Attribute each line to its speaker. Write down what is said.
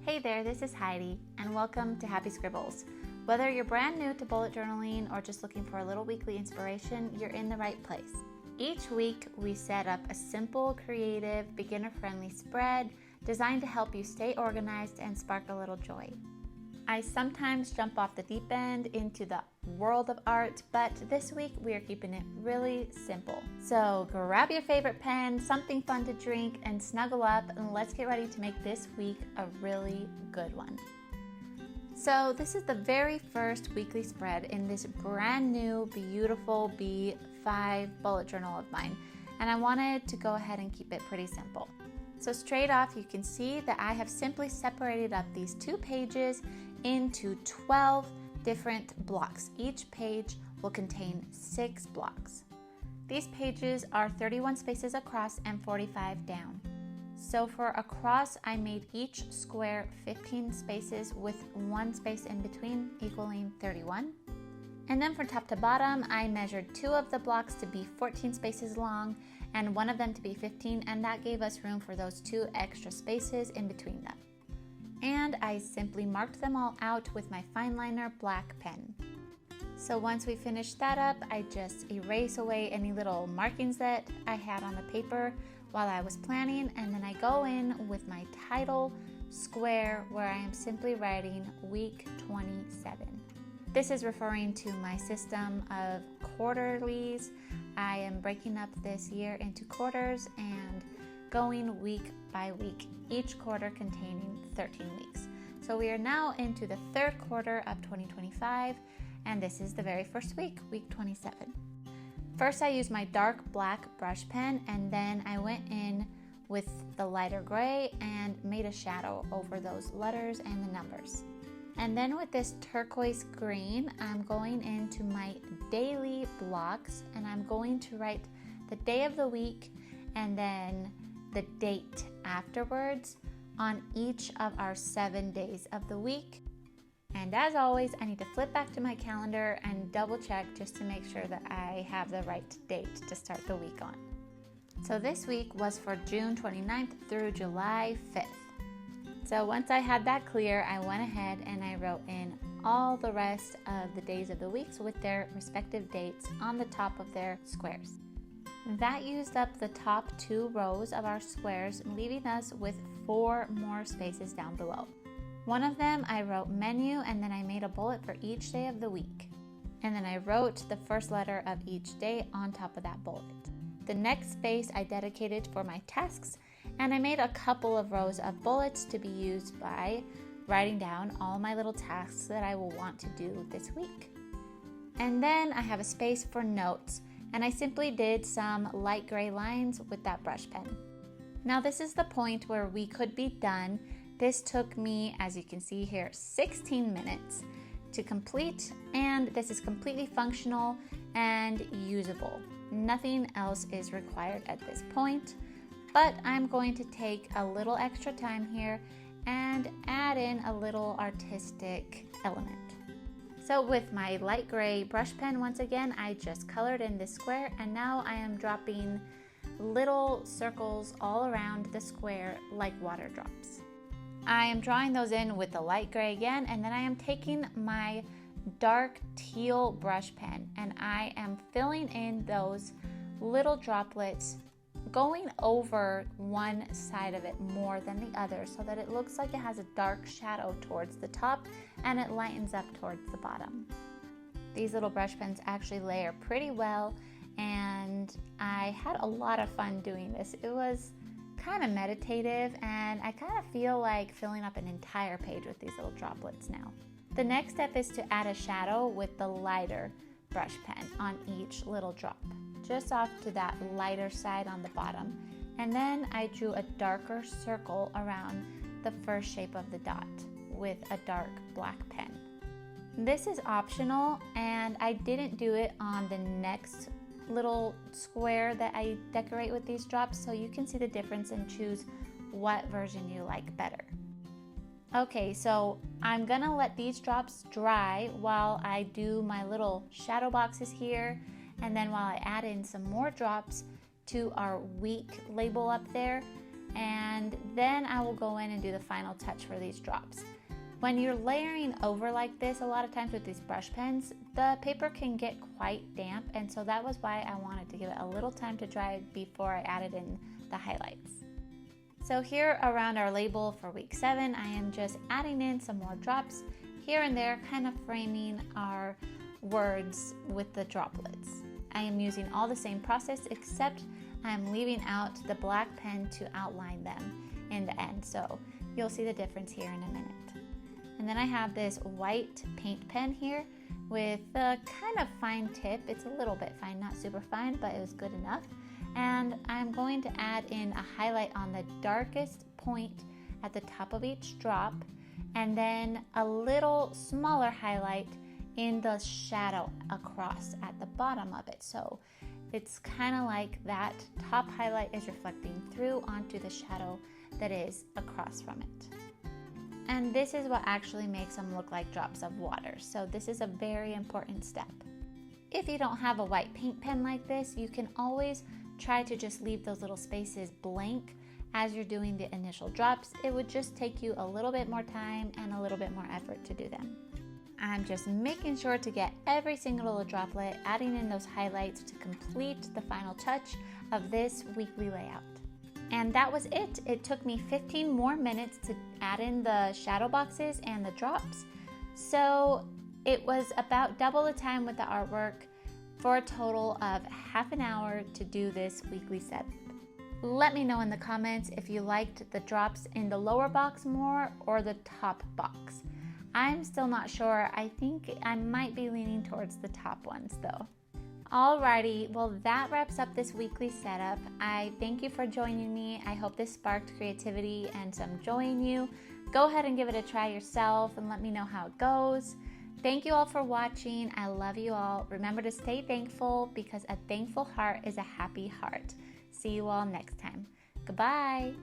Speaker 1: Hey there, this is Heidi, and welcome to Happy Scribbles. Whether you're brand new to bullet journaling or just looking for a little weekly inspiration, you're in the right place. Each week, we set up a simple, creative, beginner-friendly spread designed to help you stay organized and spark a little joy. I sometimes jump off the deep end into the world of art, but this week we are keeping it really simple. So grab your favorite pen, something fun to drink, and snuggle up, and let's get ready to make this week a really good one. So this is the very first weekly spread in this brand new, beautiful B5 bullet journal of mine, and I wanted to go ahead and keep it pretty simple. So straight off, you can see that I have simply separated up these 2 pages into 12 different blocks. Each page will contain 6 blocks. These pages are 31 spaces across and 45 down. So for across, I made each square 15 spaces with 1 space in between, equaling 31. And then from top to bottom, I measured 2 of the blocks to be 14 spaces long and 1 of them to be 15, and that gave us room for those 2 extra spaces in between them. And I simply marked them all out with my fine liner black pen. So once we finished that up, I just erase away any little markings that I had on the paper while I was planning, and then I go in with my title square where I am simply writing week 27. This is referring to my system of quarterlies. I am breaking up this year into quarters and going week by week, each quarter containing 13 weeks. So we are now into the 3rd quarter of 2025, and this is the very first week, week 27. First, I used my dark black brush pen, and then I went in with the lighter gray and made a shadow over those letters and the numbers. And then with this turquoise green, I'm going into my daily blocks, and I'm going to write the day of the week and then the date afterwards on each of our 7 days of the week. And as always, I need to flip back to my calendar and double check just to make sure that I have the right date to start the week on. So this week was for June 29th through July 5th. So once I had that clear, I went ahead and I wrote in all the rest of the days of the weeks with their respective dates on the top of their squares. That used up the top 2 rows of our squares, leaving us with 4 more spaces down below. One of them I wrote menu, and then I made a bullet for each day of the week. And then I wrote the first letter of each day on top of that bullet. The next space I dedicated for my tasks, and I made a couple of rows of bullets to be used by writing down all my little tasks that I will want to do this week. And then I have a space for notes, and I simply did some light gray lines with that brush pen. Now this is the point where we could be done. This took me, as you can see here, 16 minutes to complete, and this is completely functional and usable. Nothing else is required at this point, but I'm going to take a little extra time here and add in a little artistic element. So with my light gray brush pen, once again, I just colored in this square, and now I am dropping little circles all around the square like water drops. I am drawing those in with the light gray again, and then I am taking my dark teal brush pen and I am filling in those little droplets, going over one side of it more than the other so that it looks like it has a dark shadow towards the top and it lightens up towards the bottom. These little brush pens actually layer pretty well, and I had a lot of fun doing this. It was kind of meditative, and I kind of feel like filling up an entire page with these little droplets now. The next step is to add a shadow with the lighter brush pen on each little drop, just off to that lighter side on the bottom. And then I drew a darker circle around the first shape of the dot with a dark black pen. This is optional, and I didn't do it on the next little square that I decorate with these drops, so you can see the difference and choose what version you like better. Okay, so I'm gonna let these drops dry while I do my little shadow boxes here, and then while I add in some more drops to our week label up there, and then I will go in and do the final touch for these drops. When you're layering over like this, a lot of times with these brush pens, the paper can get quite damp, and so that was why I wanted to give it a little time to dry before I added in the highlights. So here around our label for week 7, I am just adding in some more drops here and there, kind of framing our words with the droplets. I am using all the same process, except I'm leaving out the black pen to outline them in the end. So you'll see the difference here in a minute. And then I have this white paint pen here with a kind of fine tip. It's a little bit fine, not super fine, but it was good enough. And I'm going to add in a highlight on the darkest point at the top of each drop, and then a little smaller highlight in the shadow across at the bottom of it. So it's kind of like that top highlight is reflecting through onto the shadow that is across from it. And this is what actually makes them look like drops of water. So this is a very important step. If you don't have a white paint pen like this, you can always try to just leave those little spaces blank as you're doing the initial drops. It would just take you a little bit more time and a little bit more effort to do them. I'm just making sure to get every single little droplet, adding in those highlights to complete the final touch of this weekly layout. And that was it. It took me 15 more minutes to add in the shadow boxes and the drops. So it was about double the time with the artwork for a total of half an hour to do this weekly setup. Let me know in the comments if you liked the drops in the lower box more or the top box. I'm still not sure. I think I might be leaning towards the top ones though. Alrighty, well that wraps up this weekly setup. I thank you for joining me. I hope this sparked creativity and some joy in you. Go ahead and give it a try yourself and let me know how it goes. Thank you all for watching. I love you all. Remember to stay thankful, because a thankful heart is a happy heart. See you all next time. Goodbye.